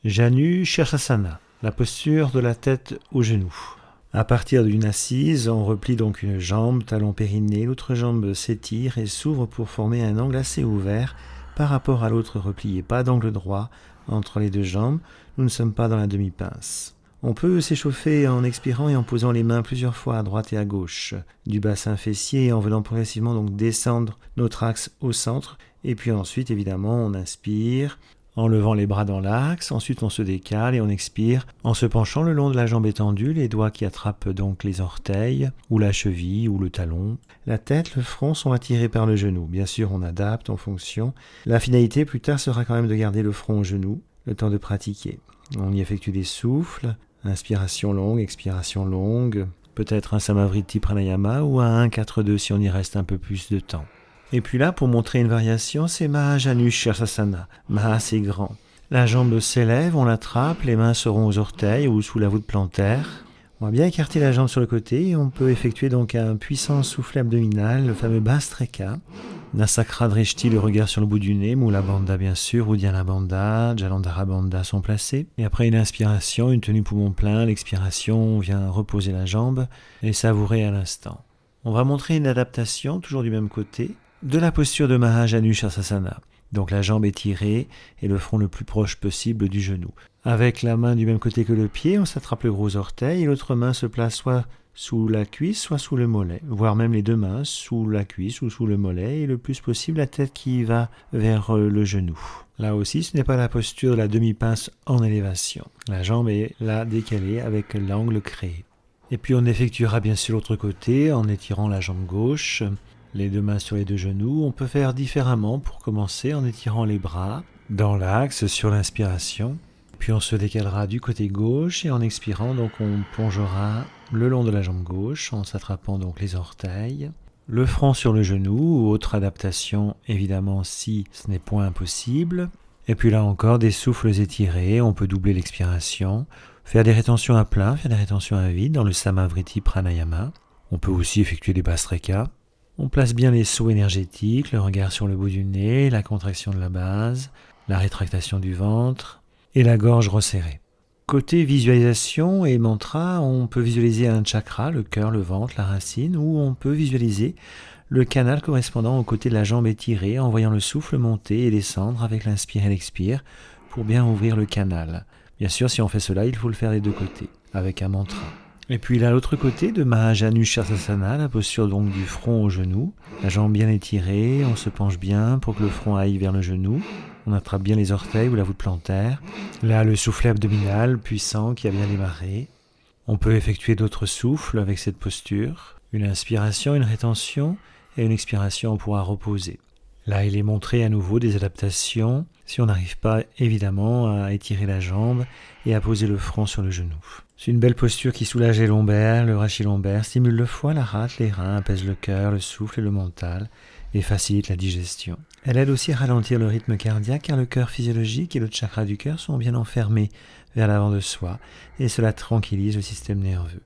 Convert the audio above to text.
Janu Sirsasana, la posture de la tête aux genoux. À partir d'une assise, on replie donc une jambe, talon périnée, l'autre jambe s'étire et s'ouvre pour former un angle assez ouvert par rapport à l'autre replié. Pas d'angle droit entre les deux jambes, nous ne sommes pas dans la demi-pince. On peut s'échauffer en expirant et en posant les mains plusieurs fois à droite et à gauche du bassin fessier et en venant progressivement donc descendre notre axe au centre. Et puis ensuite, évidemment, on inspire en levant les bras dans l'axe. Ensuite, on se décale et on expire en se penchant le long de la jambe étendue, les doigts qui attrapent donc les orteils ou la cheville ou le talon. La tête, le front sont attirés par le genou. Bien sûr, on adapte en fonction. La finalité plus tard sera quand même de garder le front au genou, le temps de pratiquer. On y effectue des souffles. Inspiration longue, expiration longue, peut-être un Samavriti Pranayama ou un 1-4-2 si on y reste un peu plus de temps. Et puis là, pour montrer une variation, c'est Mahajanu Sirsasana. Maha, c'est grand. La jambe s'élève, on l'attrape, les mains seront aux orteils ou sous la voûte plantaire. On va bien écarter la jambe sur le côté et on peut effectuer donc un puissant soufflet abdominal, le fameux Bhastrika. Nasakra Drishti, le regard sur le bout du nez, Mula Bandha bien sûr, Uddiyana Bandha, Jalandhara Bandha sont placés. Et après une inspiration, une tenue poumon plein, l'expiration, on vient reposer la jambe et savourer à l'instant. On va montrer une adaptation, toujours du même côté, de la posture de Mahajanu Sirsasana. Donc la jambe étirée et le front le plus proche possible du genou. Avec la main du même côté que le pied, on s'attrape le gros orteil et l'autre main se place soit sous la cuisse, soit sous le mollet, voire même les deux mains sous la cuisse ou sous le mollet, et le plus possible la tête qui va vers le genou. Là aussi, ce n'est pas la posture de la demi-pince en élévation. La jambe est là décalée avec l'angle créé. Et puis on effectuera bien sûr l'autre côté en étirant la jambe gauche, les deux mains sur les deux genoux. On peut faire différemment pour commencer en étirant les bras dans l'axe sur l'inspiration. Puis on se décalera du côté gauche et en expirant, donc on plongera le long de la jambe gauche en s'attrapant donc les orteils, le front sur le genou ou autre adaptation évidemment si ce n'est point impossible. Et puis là encore des souffles étirés, on peut doubler l'expiration, faire des rétentions à plein, faire des rétentions à vide dans le Samavriti Pranayama. On peut aussi effectuer des Bhastrika. On place bien les sauts énergétiques, le regard sur le bout du nez, la contraction de la base, la rétractation du ventre et la gorge resserrée. Côté visualisation et mantra, on peut visualiser un chakra, le cœur, le ventre, la racine, ou on peut visualiser le canal correspondant au côté de la jambe étirée en voyant le souffle monter et descendre avec l'inspire et l'expire pour bien ouvrir le canal. Bien sûr, si on fait cela, il faut le faire des deux côtés, avec un mantra. Et puis là, l'autre côté de Mahajanu Sirsasana, la posture donc du front au genou, la jambe bien étirée, on se penche bien pour que le front aille vers le genou. On attrape bien les orteils ou la voûte plantaire. Là, le soufflet abdominal puissant qui a bien démarré. On peut effectuer d'autres souffles avec cette posture. Une inspiration, une rétention et une expiration, on pourra reposer. Là, il est montré à nouveau des adaptations si on n'arrive pas évidemment à étirer la jambe et à poser le front sur le genou. C'est une belle posture qui soulage les lombaires, le rachis lombaire, stimule le foie, la rate, les reins, apaise le cœur, le souffle et le mental et facilite la digestion. Elle aide aussi à ralentir le rythme cardiaque car le cœur physiologique et le chakra du cœur sont bien enfermés vers l'avant de soi et cela tranquillise le système nerveux.